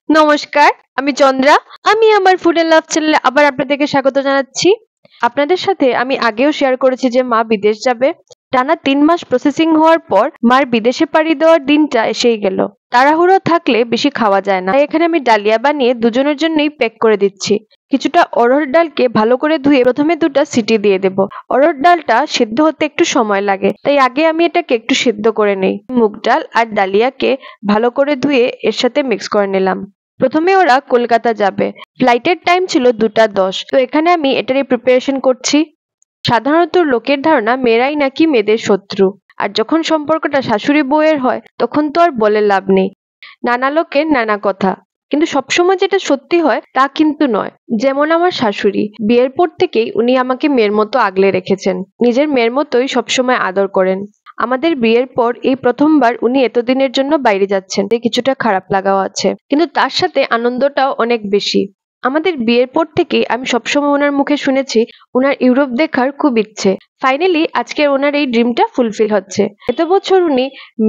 নমস্কার, আমি চন্দ্রা। আমি আমার ফুড এন্ড লাভ চ্যানেলে আবার আপনাদেরকে স্বাগত জানাচ্ছি। আপনাদের সাথে আমি আগেও শেয়ার করেছি যে মা বিদেশ যাবে। টানা 3 মাস প্রসেসিং হওয়ার পর মার বিদেশে পাড়ি দেওয়ার দিনটা এসেই গেল। তাড়াহুড়ো থাকলে বেশি খাওয়া যায় না। তাই এখানে আমি ডালিয়া বানিয়ে দুজনের জন্যই প্যাক করে দিচ্ছি। কিছুটা অড়হর ডালকে ভালো করে ধুয়ে প্রথমে 2টা সিটি দিয়ে দেব। অড়হর ডালটা সেদ্ধ হতে একটু সময় লাগে, তাই আগে আমি এটাকে একটু সেদ্ধ করে নেই। মুগ ডাল আর ডালিয়াকে ভালো করে ধুয়ে এর সাথে মিক্স করে নিলাম। প্রথমে ওরা কলকাতা যাবে। ফ্লাইটের টাইম ছিল 2টা 10। তো এখানে আমি এটারই প্রিপারেশন করছি। সাধারণত লোকের ধারণা মেয়েরাই নাকি মেয়েদের শত্রু, আর যখন সম্পর্কটা শাশুড়ি বউয়ের হয় তখন তো আর বলে লাভ নেই। নানা লোকের নানা কথা, কিন্তু সবসময় যেটা সত্যি হয় তা কিন্তু নয়। যেমন আমার শাশুড়ি, বিয়ের পর থেকেই উনি আমাকে মেয়ের মতো আগলে রেখেছেন, নিজের মেয়ের মতোই সবসময় আদর করেন। আমাদের বিয়ের পর এই প্রথমবার উনি এতদিনের জন্য বাইরে যাচ্ছেন, তাই কিছুটা খারাপ লাগাও আছে, কিন্তু তার সাথে আনন্দটাও অনেক বেশি। আমাদের বিয়ের পর থেকেই আমি সবসময় ওনার মুখে শুনেছি ওনার ইউরোপ দেখার খুব ইচ্ছে। ফাইনালি আজকে ওনার এই ড্রিমটা ফুলফিল হচ্ছে। এত বছর উনি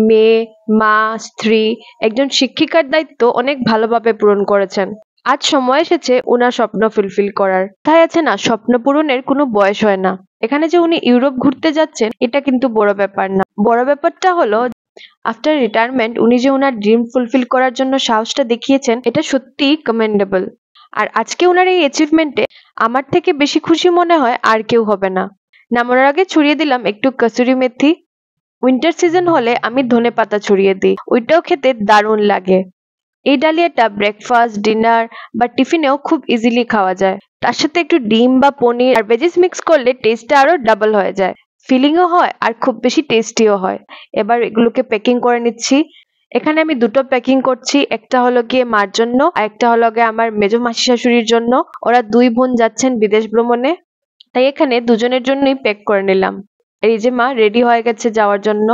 মেয়ে, মা, স্ত্রী, একজন শিক্ষিকার দায়িত্ব অনেক ভালোভাবে পূরণ করেছেন। আজ সময় এসেছে ওনার স্বপ্ন ফুলফিল করার। তাই আছে না, স্বপ্ন পূরণের কোনো বয়স হয় না। এখানে যে উনি ইউরোপ ঘুরতে যাচ্ছেন এটা কিন্তু বড় ব্যাপার না। বড় ব্যাপারটা হলো আফটার রিটায়ারমেন্ট উনি যে ওনার ড্রিম ফুলফিল করার জন্য সাহসটা দেখিয়েছেন, এটা সত্যিই কমেন্ডেবল। আর আজকে ওনার এই অ্যাচিভমেন্টে আমার থেকে বেশি খুশি মনে হয় আর কেউ হবে না। নামানোর আগে ছড়িয়ে দিলাম একটু কসুরি মেথি। উইন্টার সিজন হলে আমি ধনেপাতা ছড়িয়ে দিই, ওইটাও খেতে দারুণ লাগে। এই ডালিয়াটা ব্রেকফাস্ট, ডিনার বা টিফিনেও খুব ইজিলি খাওয়া যায়। তার সাথে একটু ডিম বা পনির আর ভেজিস মিক্স করলে টেস্টটা আরো ডাবল হয়ে যায়। ফিলিংও হয় আর খুব বেশি টেস্টিও হয়। এবার এগুলোকে প্যাকিং করে নিচ্ছি। এখানে আমি 2টো প্যাকিং করছি, একটা হলো গিয়ে মার জন্য আর একটা হলো গিয়ে আমার মেজো মাসি শাশুড়ির জন্য। ওরা 2 বোন যাচ্ছেন বিদেশ ভ্রমণে, তাই এখানে দুজনের জন্যই প্যাক করে নিলাম। এই যে মা রেডি হয়ে গেছে যাওয়ার জন্য,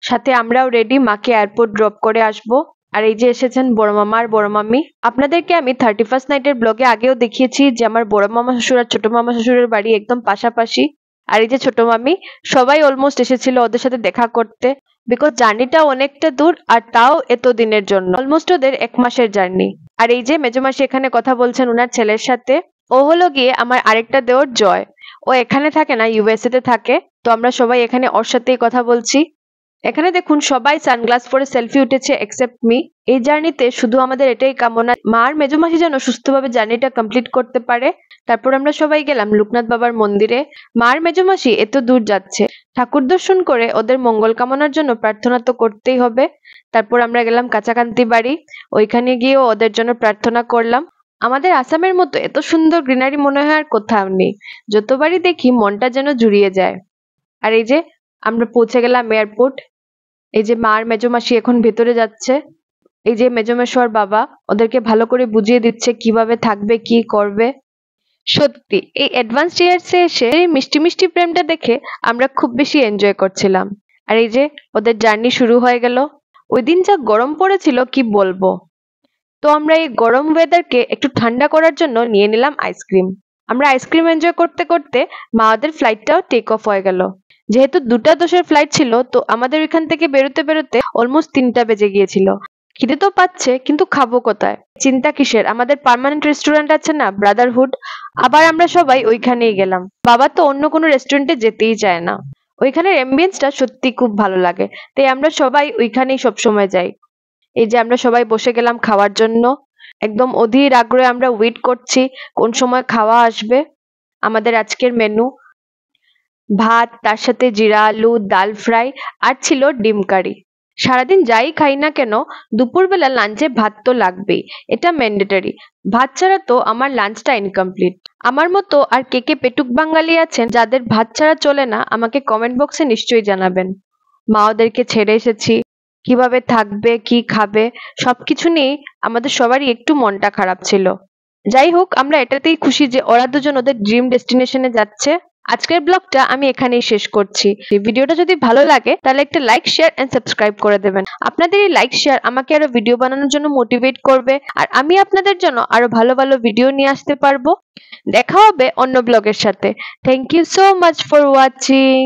সাথে আমরাও রেডি, মাকে এয়ারপোর্ট ড্রপ করে আসবো। আর এই যে এসেছেন বড় মামা আর বড় মামি। আপনাদেরকে আমি 31st নাইটের ব্লগে আগেও দেখিয়েছি যে আমার বড় মামা শ্বশুর আর ছোট মামা শ্বশুরের বাড়ি একদম পাশাপাশি। আর এই যে ছোট মামি, সবাই অলমোস্ট এসেছিল ওদের সাথে দেখা করতে, বিকজ জার্নিটা অনেকটা দূর আর তাও এত দিনের জন্য, অলমোস্ট ওদের 1 মাসের জার্নি। আর এই যে মেজো মাসি এখানে কথা বলছেন ওনার ছেলের সাথে। ও হলো গিয়ে আমার আরেকটা দেওর জয়। ও এখানে থাকে না, ইউএসএ তে থাকে। তো আমরা সবাই এখানে ওর সাথেই কথা বলছি। এখানে দেখুন সবাই সানগ্লাস পরে সেলফি উঠেছে এক্সেপ্ট মি। এই জার্নিতে শুধু আমাদের এটাই কামনা, মা আর মেজো মাসি যেন সুস্থভাবে জার্নিটা কমপ্লিট করতে পারে। তারপর আমরা সবাই গেলাম লোকনাথ বাবার মন্দিরে। মা আর মেজো মাসি এত দূর যাচ্ছে, ঠাকুর দর্শন করে ওদের মঙ্গল কামনার জন্য প্রার্থনা তো করতেই হবে। তারপর আমরা গেলাম কাঁচাকান্তি বাড়ি, ওইখানে গিয়েও ওদের জন্য প্রার্থনা করলাম। আমাদের আসামের মতো এত সুন্দর গ্রিনারি মনে হয় আর কোথাও নেই। যতবারই দেখি মনটা যেন জুড়িয়ে যায়। আর এই যে আমরা পৌঁছে গেলাম এয়ারপোর্ট। এই যে মা আর মেজো মাসি এখন ভেতরে যাচ্ছে। এই যে মেজো মেশো আর বাবা ওদেরকে ভালো করে বুঝিয়ে দিচ্ছে কিভাবে থাকবে, কি করবে। সত্যি এই অ্যাডভান্স ইয়ার্সে এসে এই মিষ্টি মিষ্টি প্রেমটা দেখে আমরা খুব বেশি এনজয় করছিলাম। আর এই যে ওদের জার্নি শুরু হয়ে গেল। ওই দিন যা গরম পড়েছিল কি বলবো। তো আমরা এই গরম ওয়েদারকে একটু ঠান্ডা করার জন্য নিয়ে নিলাম আইসক্রিম। আমরা আইসক্রিম এনজয় করতে করতে মাদের ফ্লাইটটাও টেক অফ হয়ে গেল। যেহেতু 2টা 10-এর ফ্লাইট ছিল, তো আমাদের এখান থেকে বেরোতে বেরোতে অলমোস্ট 3টা বেজে গিয়েছিল। খিদে তো পাচ্ছে, কিন্তু খাবো কোথায়? চিন্তা কিসের, আমাদের পার্মানেন্ট রেস্টুরেন্ট আছে না, ব্রাদারহুড। আবার আমরা সবাই ওইখানেই গেলাম। বাবা তো অন্য কোনো রেস্টুরেন্টে যেতেই চায় না। ওইখানের অ্যাম্বিয়েন্সটা সত্যি খুব ভালো লাগে, তাই আমরা সবাই ওইখানেই সবসময় যাই। এই যে আমরা সবাই বসে গেলাম খাওয়ার জন্য। একদম অধীর আগ্রহে আমরা ওয়েট করছি কোন সময় খাওয়া আসবে। আমাদের আজকের মেনু ভাত, তার সাথে জিরা আলু, ডাল ফ্রাই আর ছিল ডিম কারি। সারাদিন যাই খাই না কেন দুপুরবেলা লাঞ্চে ভাত তো লাগবেই, এটা ম্যান্ডেটরি। ভাত ছাড়া তো আমার লাঞ্চটা ইনকমপ্লিট। আমার মতো আর কে কে পেটুক বাঙালি আছেন যাদের ভাত ছাড়া চলে না, আমাকে কমেন্ট বক্সে নিশ্চয়ই জানাবেন। মা ওদেরকে ছেড়ে এসেছি, কিভাবে থাকবে, কি খাবে, সবকিছু নিয়ে আমাদের সবারই একটু মনটা খারাপ ছিল। যাই হোক, আমরা এটাতেই খুশি যে ওরা দুজন ওদের ড্রিম ডেস্টিনেশনে যাচ্ছে। আজকের ব্লগটা আমি এখানেই শেষ করছি। ভিডিওটা যদি ভালো লাগে তাহলে একটা লাইক, শেয়ার এন্ড সাবস্ক্রাইব করে দেবেন। আপনাদের এই লাইক শেয়ার আমাকে আরো ভিডিও বানানোর জন্য মোটিভেট করবে, আর আমি আপনাদের জন্য আরো ভালো ভালো ভিডিও নিয়ে আসতে পারবো। দেখা হবে অন্য ব্লগের সাথে। Thank you so much for watching.